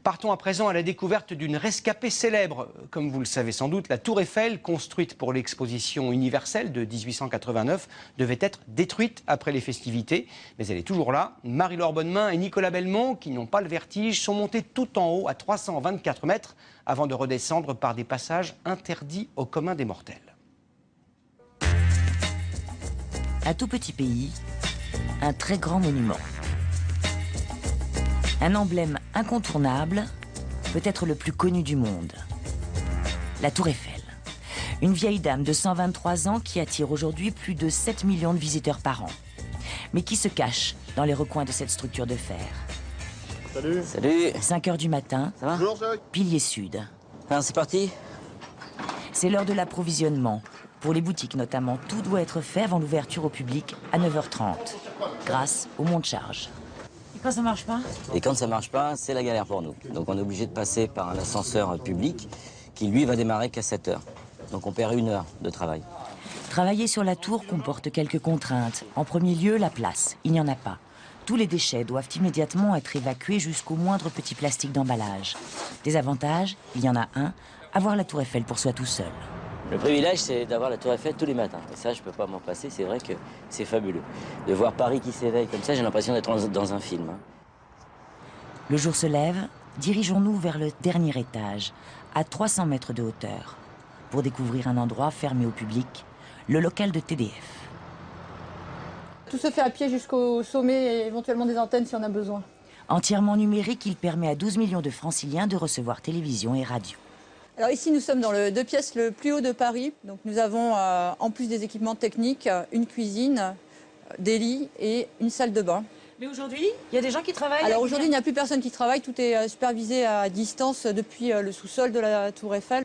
Partons à présent à la découverte d'une rescapée célèbre. Comme vous le savez sans doute, la Tour Eiffel, construite pour l'exposition universelle de 1889, devait être détruite après les festivités. Mais elle est toujours là. Marie-Laure Bonnemain et Nicolas Belmont, qui n'ont pas le vertige, sont montés tout en haut à 324 mètres avant de redescendre par des passages interdits au commun des mortels. Un tout petit pays, un très grand monument. Un emblème incontournable, peut-être le plus connu du monde. La Tour Eiffel. Une vieille dame de 123 ans qui attire aujourd'hui plus de 7 millions de visiteurs par an. Mais qui se cache dans les recoins de cette structure de fer. Salut. Salut. 5 h du matin, Ça va? Bonjour, Jacques. Pilier Sud. Alors c'est parti. C'est l'heure de l'approvisionnement. Pour les boutiques notamment, tout doit être fait avant l'ouverture au public à 9 h 30, grâce au monte-charge. Et quand ça marche pas? Et quand ça marche pas, c'est la galère pour nous. Donc on est obligé de passer par un ascenseur public qui lui va démarrer qu'à 7 h. Donc on perd 1 heure de travail. Travailler sur la tour comporte quelques contraintes. En premier lieu, la place. Il n'y en a pas. Tous les déchets doivent immédiatement être évacués jusqu'au moindre petit plastique d'emballage. Des avantages, il y en a un, avoir la Tour Eiffel pour soi tout seul. Le privilège, c'est d'avoir la Tour Eiffel tous les matins. Et ça, je peux pas m'en passer. C'est vrai que c'est fabuleux. De voir Paris qui s'éveille comme ça, j'ai l'impression d'être dans un film. Le jour se lève, dirigeons-nous vers le dernier étage, à 300 mètres de hauteur, pour découvrir un endroit fermé au public, le local de TDF. Tout se fait à pied jusqu'au sommet et éventuellement des antennes si on a besoin. Entièrement numérique, il permet à 12 millions de franciliens de recevoir télévision et radio. Alors ici, nous sommes dans le 2 pièces le plus haut de Paris. Donc nous avons, en plus des équipements techniques, une cuisine, des lits et une salle de bain. Mais aujourd'hui, il y a des gens qui travaillent? Alors aujourd'hui, il n'y a plus personne qui travaille. Tout est supervisé à distance depuis le sous-sol de la Tour Eiffel.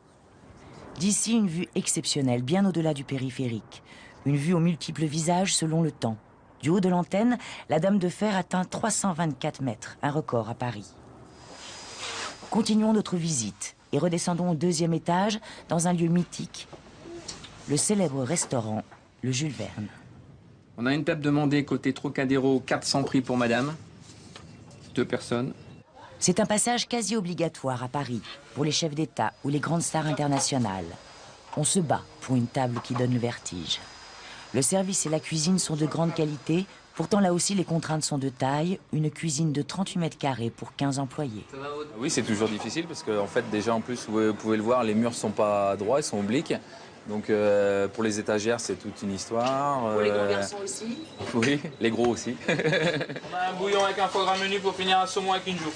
D'ici, une vue exceptionnelle, bien au-delà du périphérique. Une vue aux multiples visages selon le temps. Du haut de l'antenne, la Dame de Fer atteint 324 mètres, un record à Paris. Continuons notre visite et redescendons au 2e étage, dans un lieu mythique, le célèbre restaurant, le Jules Verne. On a une table demandée côté Trocadéro, 400 prix pour madame. 2 personnes. C'est un passage quasi obligatoire à Paris, pour les chefs d'État ou les grandes stars internationales. On se bat pour une table qui donne le vertige. Le service et la cuisine sont de grande qualité, pourtant là aussi les contraintes sont de taille, une cuisine de 38 mètres carrés pour 15 employés. Oui, c'est toujours difficile parce qu'en fait déjà en plus vous pouvez le voir, les murs sont pas droits, ils sont obliques. Donc pour les étagères c'est toute une histoire. Pour les gros garçons aussi? Oui, les gros aussi. On a un bouillon avec un foie gras menu pour finir un saumon avec une joue.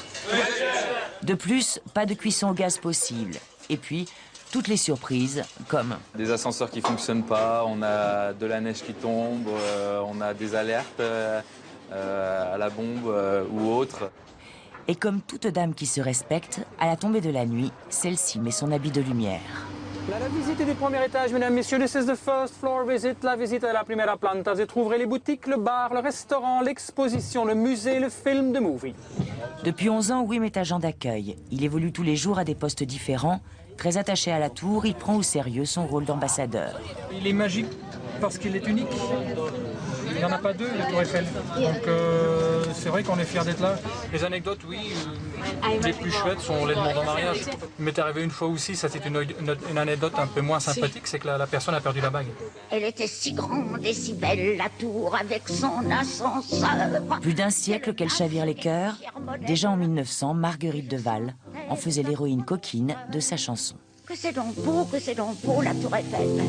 De plus, pas de cuisson au gaz possible. Et puis, toutes les surprises, comme... Des ascenseurs qui fonctionnent pas, on a de la neige qui tombe, on a des alertes à la bombe ou autre. Et comme toute dame qui se respecte, à la tombée de la nuit, celle-ci met son habit de lumière. La visite du premier étage, mesdames, messieurs, this is the first floor visit, la visite à la première planta. Vous trouverez les boutiques, le bar, le restaurant, l'exposition, le musée, le film, the movie. Depuis 11 ans, Wim est agent d'accueil. Il évolue tous les jours à des postes différents. Très attaché à la tour, il prend au sérieux son rôle d'ambassadeur. Il est magique parce qu'il est unique. Il n'y en a pas deux, la Tour Eiffel. Donc c'est vrai qu'on est fiers d'être là. Les anecdotes, oui, les plus chouettes sont les demandes en mariage. Il m'est arrivé une fois aussi, ça c'est une anecdote un peu moins sympathique, c'est que la personne a perdu la bague. Elle était si grande et si belle, la tour, avec son ascenseur. Plus d'un siècle qu'elle chavire les cœurs, déjà en 1900, Marguerite de Val en faisait l'héroïne coquine de sa chanson. Que c'est donc beau, la Tour Eiffel.